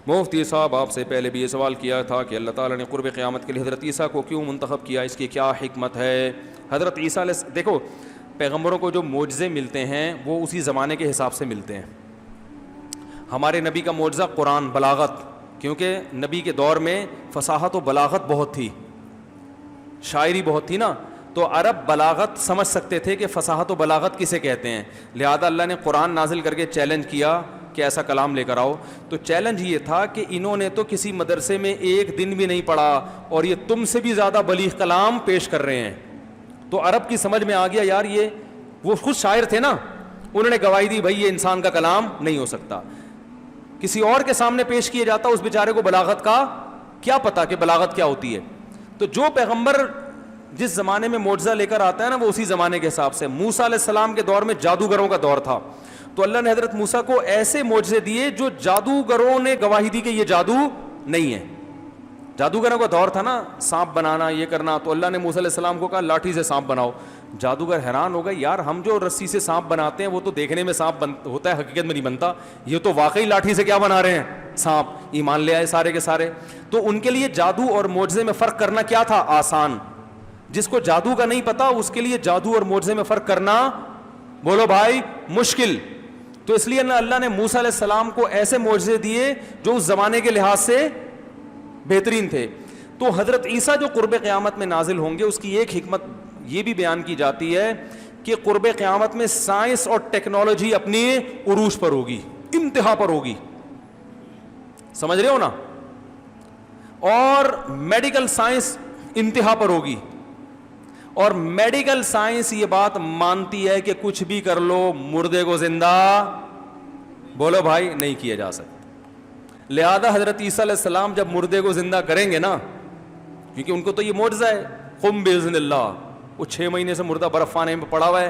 مفتی صاحب آپ سے پہلے بھی یہ سوال کیا تھا کہ اللہ تعالیٰ نے قرب قیامت کے لیے حضرت عیسیٰ کو کیوں منتخب کیا, اس کی کیا حکمت ہے؟ حضرت عیسیٰ علیہ دیکھو پیغمبروں کو جو معجزے ملتے ہیں وہ اسی زمانے کے حساب سے ملتے ہیں. ہمارے نبی کا معجزہ قرآن, بلاغت, کیونکہ نبی کے دور میں فصاحت و بلاغت بہت تھی, شاعری بہت تھی نا, تو عرب بلاغت سمجھ سکتے تھے کہ فصاحت و بلاغت کسے کہتے ہیں. لہذا اللہ نے قرآن نازل کر کے چیلنج کیا کہ ایسا کلام لے کر آؤ. تو چیلنج یہ تھا کہ انہوں نے تو کسی مدرسے میں ایک دن بھی نہیں پڑھا اور یہ تم سے بھی زیادہ بلیغ کلام پیش کر رہے ہیں. تو عرب کی سمجھ میں آ گیا یار, یہ وہ خود شاعر تھے نا, انہوں نے گواہی دی بھائی یہ انسان کا کلام نہیں ہو سکتا. کسی اور کے سامنے پیش کیا جاتا, اس بیچارے کو بلاغت کا کیا پتا کہ بلاغت کیا ہوتی ہے. تو جو پیغمبر جس زمانے میں معجزہ لے کر آتا ہے نا وہ اسی زمانے کے حساب سے. موسیٰ علیہ السلام کے دور میں جادوگروں کا دور تھا, تو اللہ نے حضرت موسیٰ کو ایسے معجزے دیے جو جادوگروں نے گواہی دی کہ یہ جادو نہیں ہے. جادوگروں کا دور تھا نا, سانپ بنانا, یہ کرنا, تو اللہ نے موسیٰ علیہ السلام کو کہا لاٹھی سے سانپ بناؤ. جادوگر حیران ہو گئے, یار ہم جو رسی سے سانپ بناتے ہیں وہ تو دیکھنے میں سانپ ہوتا ہے, حقیقت میں نہیں بنتا, یہ تو واقعی لاٹھی سے کیا بنا رہے ہیں, سانپ. ایمان لے آئے سارے کے سارے. تو ان کے لیے جادو اور معجزے میں فرق کرنا کیا تھا؟ آسان. جس کو جادو کا نہیں پتا اس کے لیے جادو اور معجزے میں فرق کرنا, بولو بھائی, مشکل. تو اس لیے اللہ نے موسیٰ علیہ السلام کو ایسے معجزے دیے جو اس زمانے کے لحاظ سے بہترین تھے. تو حضرت عیسیٰ جو قرب قیامت میں نازل ہوں گے اس کی ایک حکمت یہ بھی بیان کی جاتی ہے کہ قرب قیامت میں سائنس اور ٹیکنالوجی اپنی عروج پر ہوگی, انتہا پر ہوگی, سمجھ رہے ہو نا, اور میڈیکل سائنس انتہا پر ہوگی. اور میڈیکل سائنس یہ بات مانتی ہے کہ کچھ بھی کر لو مردے کو زندہ, بولو بھائی, نہیں کیا جا سکتا. لہذا حضرت عیسیٰ علیہ السلام جب مردے کو زندہ کریں گے نا, کیونکہ ان کو تو یہ معجزہ ہے, قم باذن اللہ, وہ 6 مہینے سے مردہ برف خانے میں پڑا ہوا ہے,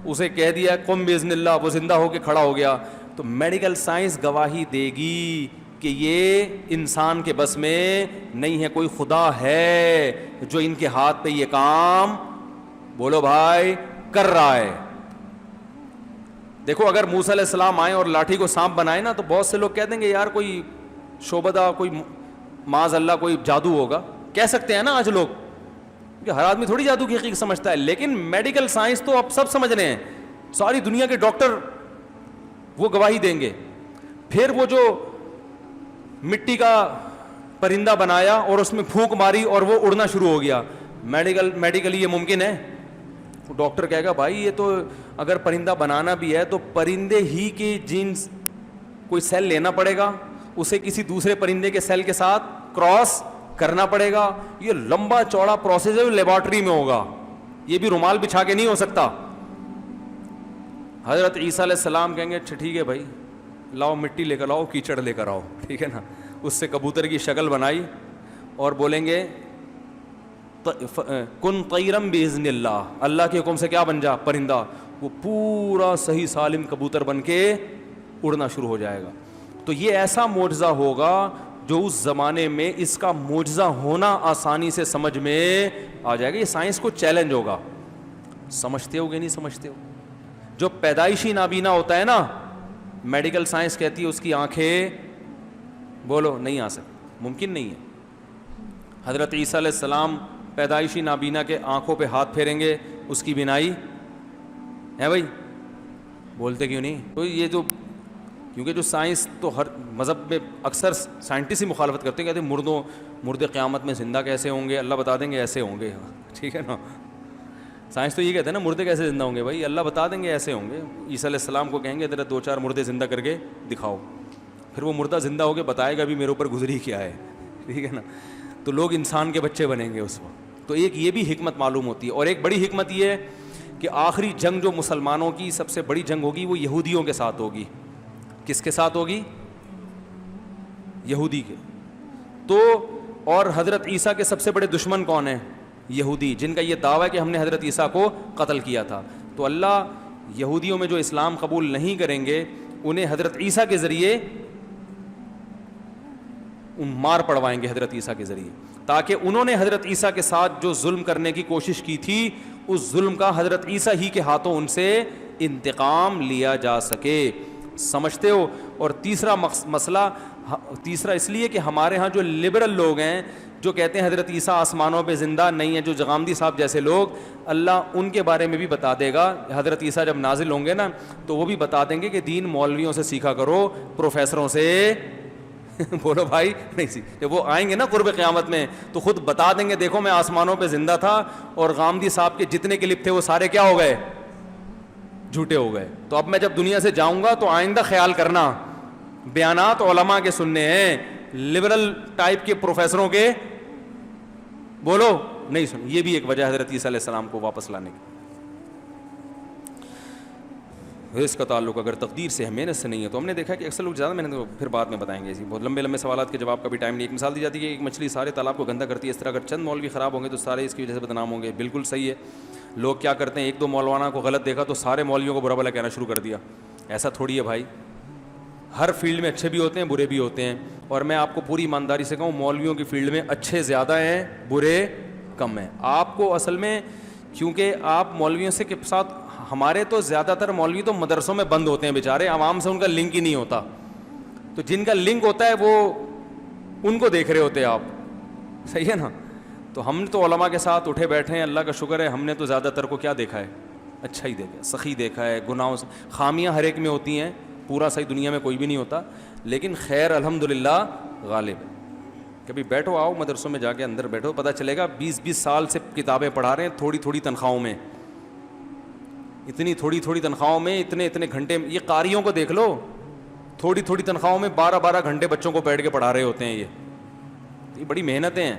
اسے کہہ دیا قم باذن اللہ, وہ زندہ ہو کے کھڑا ہو گیا. تو میڈیکل سائنس گواہی دے گی کہ یہ انسان کے بس میں نہیں ہے, کوئی خدا ہے جو ان کے ہاتھ پہ یہ کام, بولو بھائی, کر رہا ہے. دیکھو اگر موسیٰ علیہ السلام آئیں اور لاٹھی کو سانپ بنائے نا, تو بہت سے لوگ کہہ دیں گے یار کوئی شعبدہ, کوئی معاذ اللہ کوئی جادو ہوگا, کہہ سکتے ہیں نا آج لوگ, کہ ہر آدمی تھوڑی جادو کی حقیقت سمجھتا ہے. لیکن میڈیکل سائنس تو اب سب سمجھ رہے ہیں, ساری دنیا کے ڈاکٹر وہ گواہی دیں گے. پھر وہ جو مٹی کا پرندہ بنایا اور اس میں پھونک ماری اور وہ اڑنا شروع ہو گیا, میڈیکلی یہ ممکن ہے؟ ڈاکٹر کہے گا بھائی یہ تو اگر پرندہ بنانا بھی ہے تو پرندے ہی کی جینز کوئی سیل لینا پڑے گا, اسے کسی دوسرے پرندے کے سیل کے ساتھ کراس کرنا پڑے گا, یہ لمبا چوڑا پروسیس ہے, لیبارٹری میں ہوگا, یہ بھی رومال بچھا کے نہیں ہو سکتا. حضرت عیسیٰ علیہ السلام کہیں گے اچھا ٹھیک ہے بھائی, لاؤ مٹی لے کر آؤ, کیچڑ لے کر آؤ, ٹھیک ہے نا, اس سے کبوتر کی شکل بنائی اور بولیں گے کن طیرم باذن اللہ, اللہ کے حکم سے کیا بن جا, پرندہ. وہ پورا صحیح سالم کبوتر بن کے اڑنا شروع ہو جائے گا. تو یہ ایسا معجزہ ہوگا جو اس زمانے میں اس کا معجزہ ہونا آسانی سے سمجھ میں آ جائے گا. یہ سائنس کو چیلنج ہوگا. سمجھتے ہو گے نہیں سمجھتے ہو؟ جو پیدائشی نابینا ہوتا ہے نا, میڈیکل سائنس کہتی ہے اس کی آنکھیں, بولو, نہیں آ سکتی, ممکن نہیں ہے. حضرت عیسیٰ علیہ السلام پیدائشی نابینا کے آنکھوں پہ ہاتھ پھیریں گے, اس کی بینائی ہے بھائی, بولتے کیوں نہیں؟ تو یہ جو, کیونکہ جو سائنس تو ہر مذہب میں اکثر سائنٹسٹ ہی مخالفت کرتے ہیں, کہتے ہیں مردے قیامت میں زندہ کیسے ہوں گے, اللہ بتا دیں گے ایسے ہوں گے, ٹھیک ہے نا. سائنس تو یہ کہتے ہیں نا مردے کیسے زندہ ہوں گے, بھائی اللہ بتا دیں گے ایسے ہوں گے. عیسیٰ علیہ السلام کو کہیں گے ذرا 2-4 مردے زندہ کر کے دکھاؤ, پھر وہ مردہ زندہ ہو کے بتائے گا بھی میرے اوپر گزری کیا ہے, ٹھیک ہے نا. تو لوگ انسان کے بچے بنیں گے اس وقت. تو ایک یہ بھی حکمت معلوم ہوتی ہے. اور ایک بڑی حکمت یہ ہے کہ آخری جنگ جو مسلمانوں کی سب سے بڑی جنگ ہوگی وہ یہودیوں کے ساتھ ہوگی. کس کے ساتھ ہوگی؟ یہودی کے. تو اور حضرت عیسیٰ کے سب سے بڑے دشمن کون ہیں؟ یہودی, جن کا یہ دعویٰ ہے کہ ہم نے حضرت عیسیٰ کو قتل کیا تھا. تو اللہ یہودیوں میں جو اسلام قبول نہیں کریں گے انہیں حضرت عیسیٰ کے ذریعے مار پڑوائیں گے, حضرت عیسیٰ کے ذریعے, تاکہ انہوں نے حضرت عیسیٰ کے ساتھ جو ظلم کرنے کی کوشش کی تھی اس ظلم کا حضرت عیسیٰ ہی کے ہاتھوں ان سے انتقام لیا جا سکے. سمجھتے ہو؟ اور تیسرا مسئلہ, تیسرا اس لیے کہ ہمارے ہاں جو لبرل لوگ ہیں جو کہتے ہیں حضرت عیسیٰ آسمانوں پہ زندہ نہیں ہیں، جو جغامدی صاحب جیسے لوگ، اللہ ان کے بارے میں بھی بتا دے گا. حضرت عیسیٰ جب نازل ہوں گے نا تو وہ بھی بتا دیں گے کہ دین مولویوں سے سیکھا کرو، پروفیسروں سے بولو بھائی نہیں سی. جب وہ آئیں گے نا قرب قیامت میں تو خود بتا دیں گے دیکھو میں آسمانوں پہ زندہ تھا، اور غامدی صاحب کے جتنے کلپ تھے وہ سارے کیا ہو گئے؟ جھوٹے ہو گئے. تو اب میں جب دنیا سے جاؤں گا تو آئندہ خیال کرنا بیانات علماء کے سننے ہیں، لبرل ٹائپ کے پروفیسروں کے بولو نہیں سن. یہ بھی ایک وجہ حضرت عیسیٰ علیہ السلام کو واپس لانے کی. اس کا تعلق اگر تقدیر سے ہے، محنت سے نہیں ہے. تو ہم نے دیکھا کہ اکثر لوگ زیادہ محنت، پھر بعد میں بتائیں گے، بہت لمبے لمبے سوالات کے جواب کا بھی ٹائم نہیں. ایک مثال دی جاتی ہے کہ ایک مچھلی سارے تالاب کو گندا کرتی ہے، اس طرح اگر چند مولوی خراب ہوں گے تو سارے اس کی وجہ سے بدنام ہوں گے. بالکل صحیح ہے. لوگ کیا کرتے ہیں، ایک دو مولوانا کو غلط دیکھا تو سارے مولویوں کو برا بھلا کہنا شروع کر دیا. ایسا تھوڑی ہے بھائی، ہر فیلڈ میں اچھے بھی ہوتے ہیں برے بھی ہوتے ہیں. اور میں آپ کو پوری ایمانداری سے کہوں، مولویوں کی فیلڈ میں اچھے زیادہ ہیں، برے کم ہیں. آپ کو اصل میں کیونکہ آپ مولویوں سے کے ساتھ، ہمارے تو زیادہ تر مولوی تو مدرسوں میں بند ہوتے ہیں بیچارے، عوام سے ان کا لنک ہی نہیں ہوتا. تو جن کا لنک ہوتا ہے وہ ان کو دیکھ رہے ہوتے ہیں آپ. صحیح ہے نا. تو ہم تو علماء کے ساتھ اٹھے بیٹھے ہیں، اللہ کا شکر ہے. ہم نے تو زیادہ تر کو کیا دیکھا ہے؟ اچھا ہی دیکھا ہے، سخی دیکھا ہے. گناہوں سے خامیاں ہر ایک میں ہوتی ہیں، پورا صحیح دنیا میں کوئی بھی نہیں ہوتا، لیکن خیر الحمدللہ غالب ہے. کبھی بیٹھو، آؤ مدرسوں میں جا کے اندر بیٹھو، پتہ چلے گا 20 سال سے کتابیں پڑھا رہے ہیں تھوڑی تھوڑی تنخواہوں میں، اتنی تھوڑی تھوڑی تنخواہوں میں، اتنے گھنٹے. یہ قاریوں کو دیکھ لو، تھوڑی تھوڑی تنخواہوں میں 12 گھنٹے بچوں کو بیٹھ کے پڑھا رہے ہوتے ہیں. یہ بڑی محنتیں ہیں.